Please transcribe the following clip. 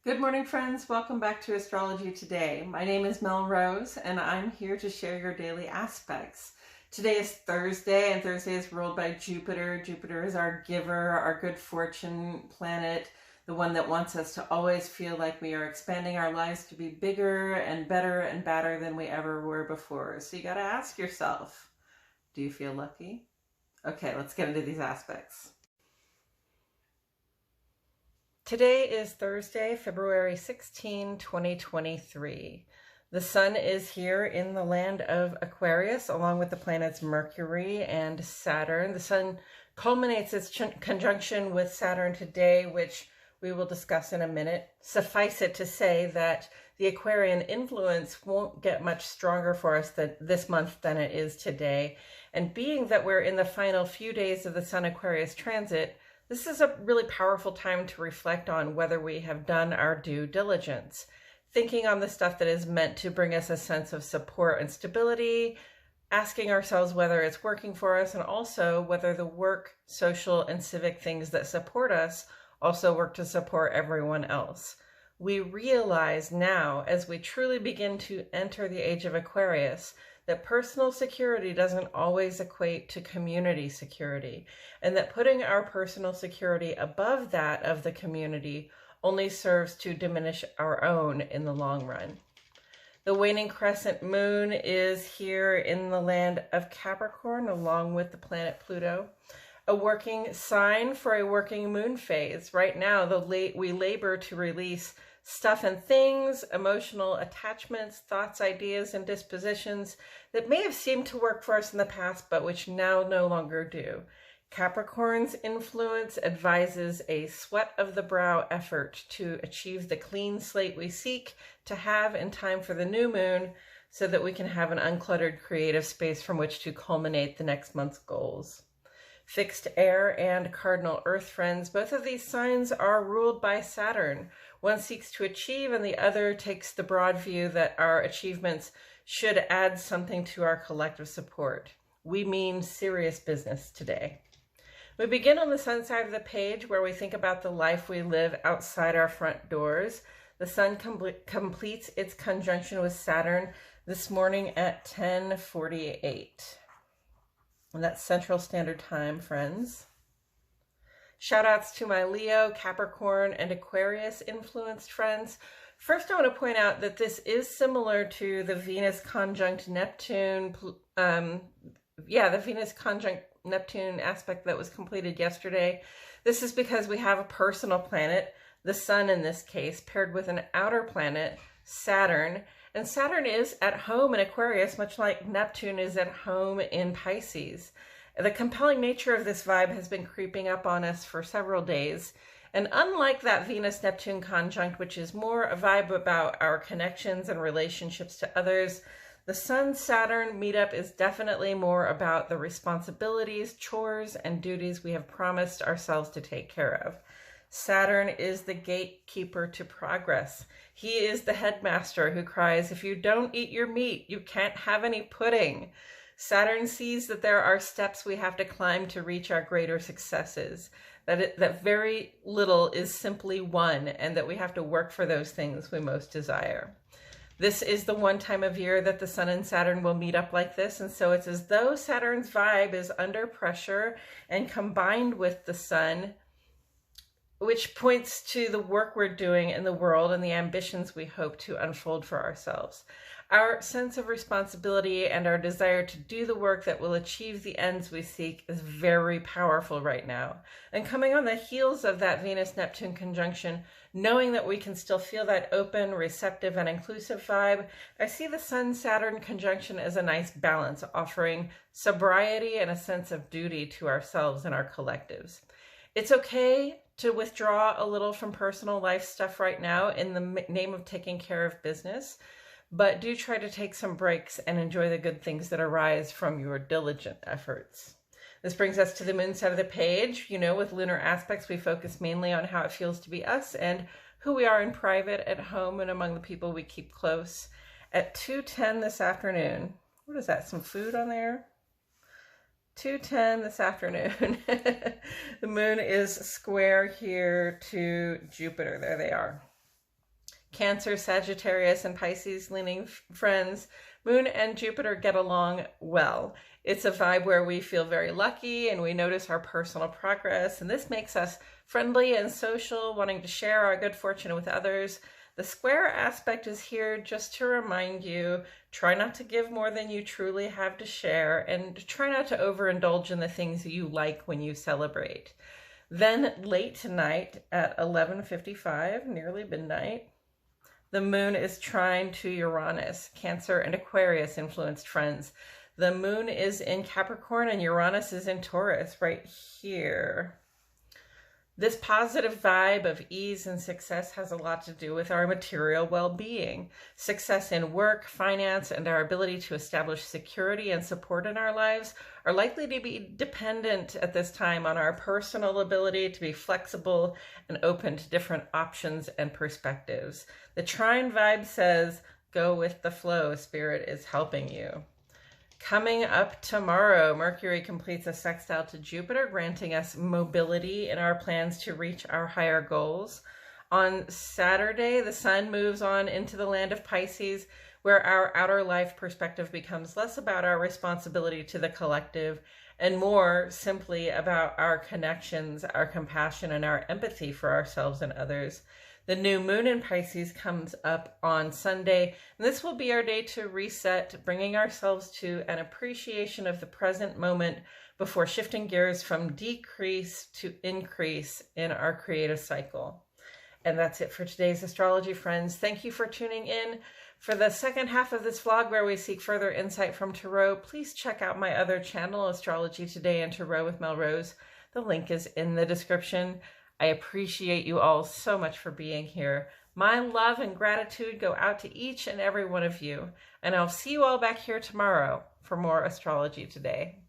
Good morning, friends. Welcome back to Astrology Today. My name is Mel Rose, and I'm here to share your daily aspects. Today is Thursday, and Thursday is ruled by Jupiter. Jupiter is our giver, our good fortune planet, the one that wants us to always feel like we are expanding our lives to be bigger and better and badder than we ever were before. So you got to ask yourself, do you feel lucky? Okay, let's get into these aspects. Today is Thursday, February 16, 2023. The sun is here in the land of Aquarius, along with the planets Mercury and Saturn. The sun culminates its conjunction with Saturn today, which we will discuss in a minute. Suffice it to say that the Aquarian influence won't get much stronger for us this month than it is today. And being that we're in the final few days of the Sun-Aquarius transit, this is a really powerful time to reflect on whether we have done our due diligence, thinking on the stuff that is meant to bring us a sense of support and stability, asking ourselves whether it's working for us, and also whether the work, social, and civic things that support us also work to support everyone else. We realize now, as we truly begin to enter the age of Aquarius, that personal security doesn't always equate to community security, and that putting our personal security above that of the community only serves to diminish our own in the long run. The waning crescent moon is here in the land of Capricorn, along with the planet Pluto, a working sign for a working moon phase. Right now, we labor to release stuff and things, emotional attachments, thoughts, ideas, and dispositions that may have seemed to work for us in the past, but which now no longer do. Capricorn's influence advises a sweat of the brow effort to achieve the clean slate we seek to have in time for the new moon, so that we can have an uncluttered creative space from which to culminate the next month's goals. Fixed air and cardinal earth friends, both of these signs are ruled by Saturn. One seeks to achieve and the other takes the broad view that our achievements should add something to our collective support. We mean serious business today. We begin on the sun side of the page, where we think about the life we live outside our front doors. The sun completes its conjunction with Saturn this morning at 10:48. And that's Central Standard Time, friends. Shout outs to my Leo, Capricorn, and Aquarius influenced friends. First, I want to point out that this is similar to the Venus conjunct Neptune, the Venus conjunct Neptune aspect that was completed yesterday. This is because we have a personal planet, the sun in this case, paired with an outer planet, Saturn. And Saturn is at home in Aquarius, much like Neptune is at home in Pisces. The compelling nature of this vibe has been creeping up on us for several days. And unlike that Venus-Neptune conjunct, which is more a vibe about our connections and relationships to others, the Sun-Saturn meetup is definitely more about the responsibilities, chores, and duties we have promised ourselves to take care of. Saturn is the gatekeeper to progress. He is the headmaster who cries, "If you don't eat your meat, you can't have any pudding." Saturn sees that there are steps we have to climb to reach our greater successes, that very little is simply won, and that we have to work for those things we most desire. This is the one time of year that the sun and Saturn will meet up like this, and so it's as though Saturn's vibe is under pressure and combined with the sun, which points to the work we're doing in the world and the ambitions we hope to unfold for ourselves. Our sense of responsibility and our desire to do the work that will achieve the ends we seek is very powerful right now. And coming on the heels of that Venus-Neptune conjunction, knowing that we can still feel that open, receptive, and inclusive vibe, I see the Sun-Saturn conjunction as a nice balance, offering sobriety and a sense of duty to ourselves and our collectives. It's okay to withdraw a little from personal life stuff right now in the name of taking care of business, but do try to take some breaks and enjoy the good things that arise from your diligent efforts. This brings us to the moon side of the page. With lunar aspects, we focus mainly on how it feels to be us and who we are in private, at home, and among the people we keep close. At 2:10 this afternoon, what is that, some food on there? 2:10 this afternoon, the moon is square here to Jupiter. There they are. Cancer, Sagittarius, and Pisces leaning friends, Moon and Jupiter get along well. It's a vibe where we feel very lucky and we notice our personal progress, and this makes us friendly and social, wanting to share our good fortune with others. The square aspect is here just to remind you, try not to give more than you truly have to share, and try not to overindulge in the things you like when you celebrate. Then late tonight at 11:55, nearly midnight, the moon is trine to Uranus, Cancer and Aquarius influenced friends. The moon is in Capricorn and Uranus is in Taurus right here. This positive vibe of ease and success has a lot to do with our material well-being. Success in work, finance, and our ability to establish security and support in our lives are likely to be dependent at this time on our personal ability to be flexible and open to different options and perspectives. The trine vibe says, go with the flow, Spirit is helping you. Coming up tomorrow, Mercury completes a sextile to Jupiter, granting us mobility in our plans to reach our higher goals. On Saturday, the Sun moves on into the land of Pisces, where our outer life perspective becomes less about our responsibility to the collective and more simply about our connections, our compassion, and our empathy for ourselves and others. The new moon in Pisces comes up on Sunday, and this will be our day to reset, bringing ourselves to an appreciation of the present moment before shifting gears from decrease to increase in our creative cycle. And that's it for today's astrology, friends. Thank you for tuning in. For the second half of this vlog, where we seek further insight from Tarot, please check out my other channel, Astrology Today and Tarot with Mel Rose. The link is in the description. I appreciate you all so much for being here. My love and gratitude go out to each and every one of you, and I'll see you all back here tomorrow for more Astrology Today.